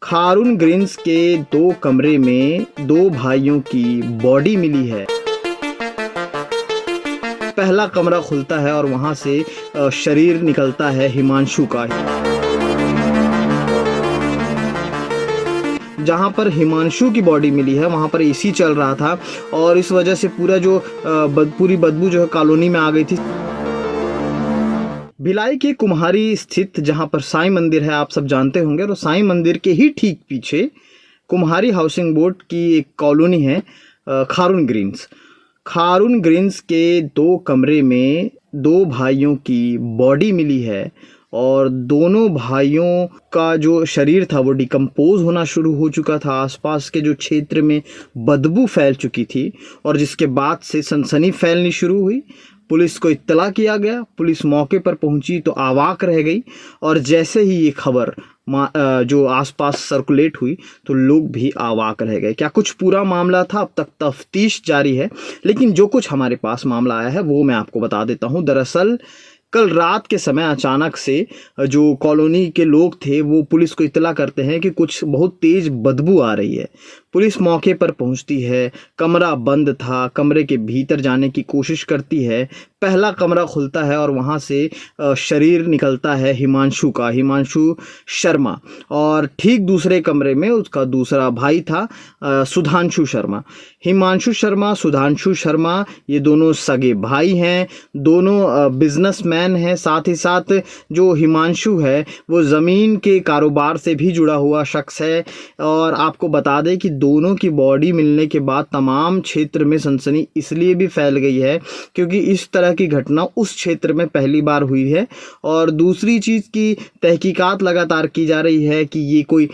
Kharun Green's के 2 कमरे में 2 भाइयों की बॉडी मिली है। पहला कमरा खुलता है और वहां से शरीर निकलता है हिमांशु का। जहां पर हिमांशु की बॉडी मिली है वहां पर एसी चल रहा था और इस वजह से पूरा जो पूरी बदबू जो है कॉलोनी में आ गई थी। भिलाई के कुम्हारी स्थित जहां पर साईं मंदिर है, आप सब जानते होंगे, और साईं मंदिर के ही ठीक पीछे कुम्हारी हाउसिंग बोर्ड की एक कॉलोनी है खारून ग्रीन्स। खारून ग्रीन्स के 2 कमरे में 2 भाइयों की बॉडी मिली है और दोनों भाइयों का जो शरीर था वो डिकम्पोज होना शुरू हो चुका था। आसपास के जो क्षेत्र में बदबू फैल चुकी थी और जिसके बाद से सनसनी फैलनी शुरू हुई। पुलिस को इत्तला किया गया, पुलिस मौके पर पहुंची तो अवाक रह गई और जैसे ही ये खबर जो आसपास सर्कुलेट हुई तो लोग भी अवाक रह गए। क्या कुछ पूरा मामला था, अब तक तफ्तीश जारी है, लेकिन जो कुछ हमारे पास मामला आया है वो मैं आपको बता देता हूं। दरअसल कल रात के समय अचानक से जो कॉलोनी के लोग थे वो पुलिस को इत्तला करते हैं कि कुछ बहुत तेज बदबू आ रही है। पुलिस मौके पर पहुंचती है, कमरा बंद था, कमरे के भीतर जाने की कोशिश करती है। पहला कमरा खुलता है और वहां से शरीर निकलता है हिमांशु का, हिमांशु शर्मा, और ठीक दूसरे कमरे में उसका दूसरा भाई था सुधांशु शर्मा। हिमांशु शर्मा, सुधांशु शर्मा, ये दोनों सगे भाई हैं, दोनों बिजनेसमैन हैं। साथ ही साथ जो हिमांशु है वो ज़मीन के कारोबार से भी जुड़ा हुआ शख्स है। और आपको बता दें कि दोनों की बॉडी मिलने के बाद तमाम क्षेत्र में सनसनी इसलिए भी फैल गई है क्योंकि इस तरह की घटना उस क्षेत्र में पहली बार हुई है। और दूसरी चीज़ की तहकीकात लगातार की जा रही है कि ये कोई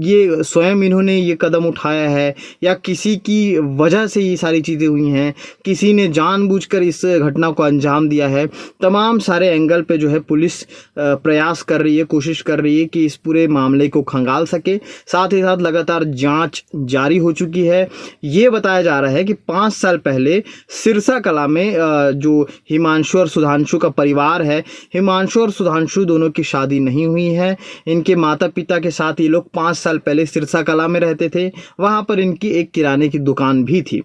ये स्वयं इन्होंने ये कदम उठाया है या किसी की वजह से ये सारी चीज़ें हुई हैं, किसी ने जानबूझकर इस घटना को अंजाम दिया है। तमाम सारे एंगल पे जो है पुलिस प्रयास कर रही है, कोशिश कर रही है कि इस पूरे मामले को खंगाल सके। साथ ही साथ लगातार जांच जारी हो चुकी है। ये बताया जा रहा है कि 5 साल पहले सिरसा कला में जो हिमांशु और सुधांशु का परिवार है, हिमांशु और सुधांशु दोनों की शादी नहीं हुई है। इनके माता पिता के साथ ये लोग 5 साल पहले सिरसा कला में रहते थे, वहाँ पर इनकी एक किराने की दुकान भी थी।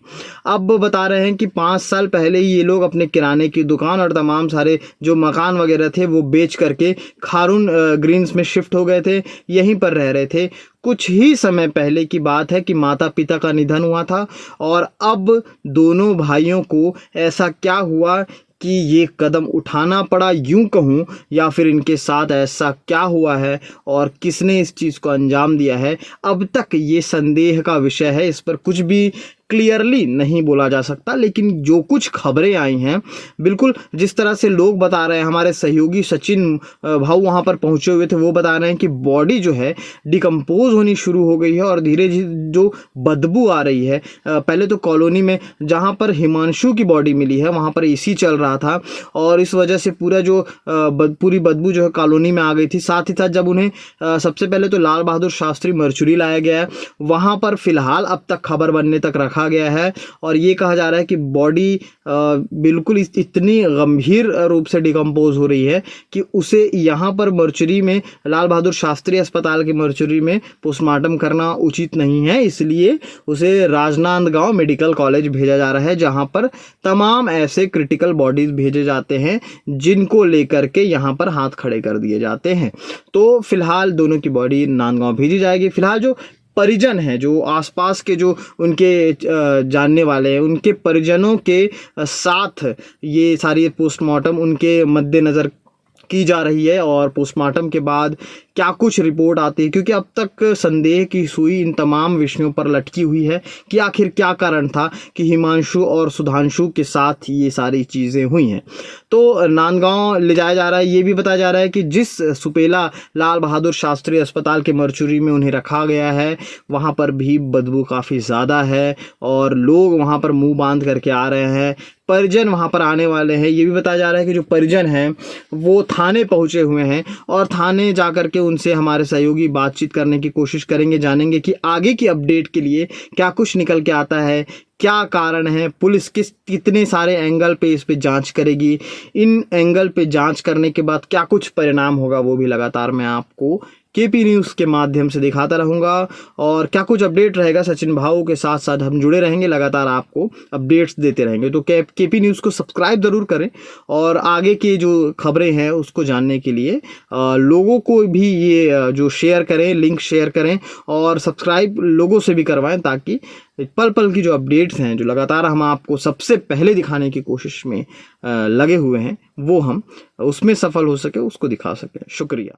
अब बता रहे हैं कि 5 साल पहले ये लोग अपने किराने की दुकान और तमाम सारे जो मकान वगैरह थे वो बेच करके खारून ग्रीन्स में शिफ्ट हो गए थे, यहीं पर रह रहे थे। कुछ ही समय पहले की बात है कि माता पिता का निधन हुआ था और अब दोनों भाइयों को ऐसा क्या हुआ कि ये कदम उठाना पड़ा, यूं कहूं, या फिर इनके साथ ऐसा क्या हुआ है और किसने इस चीज़ को अंजाम दिया है, अब तक ये संदेह का विषय है। इस पर कुछ भी क्लियरली नहीं बोला जा सकता, लेकिन जो कुछ खबरें आई हैं, बिल्कुल जिस तरह से लोग बता रहे हैं, हमारे सहयोगी सचिन भाऊ वहाँ पर पहुँचे हुए थे, वो बता रहे हैं कि बॉडी जो है डिकम्पोज होनी शुरू हो गई है और धीरे धीरे जो बदबू आ रही है। पहले तो कॉलोनी में जहाँ पर हिमांशु की बॉडी मिली है वहाँ पर एसी चल रहा था और इस वजह से पूरा जो पूरी बदबू जो है कॉलोनी में आ गई थी। साथ ही साथ जब उन्हें सबसे पहले तो लाल बहादुर शास्त्री मरचुरी लाया गया है, वहाँ पर फिलहाल अब तक खबर बनने तक रखा गया है और ये कहा जा रहा है कि बॉडी बिल्कुल इतनी गंभीर रूप से डिकम्पोज हो रही है कि उसे यहाँ पर मर्चुरी में, लाल बहादुर शास्त्री अस्पताल के मर्चुरी में पोस्टमार्टम करना उचित नहीं है, इसलिए उसे राजनांदगांव मेडिकल कॉलेज भेजा जा रहा है, जहाँ पर तमाम ऐसे क्रिटिकल बॉडीज भेजे जाते हैं जिनको लेकर के यहाँ पर हाथ खड़े कर दिए जाते हैं। तो फिलहाल दोनों की बॉडी नांदगांव भेजी जाएगी। फिलहाल जो परिजन हैं, जो आसपास के जो उनके जानने वाले हैं, उनके परिजनों के साथ ये सारी पोस्टमार्टम उनके मद्देनज़र की जा रही है और पोस्टमार्टम के बाद क्या कुछ रिपोर्ट आती है, क्योंकि अब तक संदेह की सुई इन तमाम विषयों पर लटकी हुई है कि आखिर क्या कारण था कि हिमांशु और सुधांशु के साथ ये सारी चीज़ें हुई हैं। तो नांदगांव ले जाया जा रहा है। ये भी बताया जा रहा है कि जिस सुपेला लाल बहादुर शास्त्री अस्पताल के मर्चुरी में उन्हें रखा गया है वहाँ पर भी बदबू काफ़ी ज़्यादा है और लोग वहाँ पर मुंह बांध करके आ रहे हैं। परिजन वहाँ पर आने वाले हैं। ये भी बताया जा रहा है कि जो परिजन हैं वो थाने पहुँचे हुए हैं और थाने जा कर के उनसे हमारे सहयोगी बातचीत करने की कोशिश करेंगे, जानेंगे कि आगे की अपडेट के लिए क्या कुछ निकल के आता है, क्या कारण है, पुलिस कितने सारे एंगल पे इस पे जांच करेगी, इन एंगल पे जांच करने के बाद क्या कुछ परिणाम होगा वो भी लगातार मैं आपको केपी न्यूज़ के माध्यम से दिखाता रहूँगा। और क्या कुछ अपडेट रहेगा सचिन भाऊ के साथ साथ हम जुड़े रहेंगे, लगातार आपको अपडेट्स देते रहेंगे। तो केपी न्यूज़ को सब्सक्राइब ज़रूर करें और आगे की जो खबरें हैं उसको जानने के लिए लोगों को भी ये जो शेयर करें, लिंक शेयर करें और सब्सक्राइब लोगों से भी करवाएं, ताकि पल पल की जो अपडेट्स हैं जो लगातार हम आपको सबसे पहले दिखाने की कोशिश में लगे हुए हैं वो हम उसमें सफल हो सके, उसको दिखा सकें। शुक्रिया।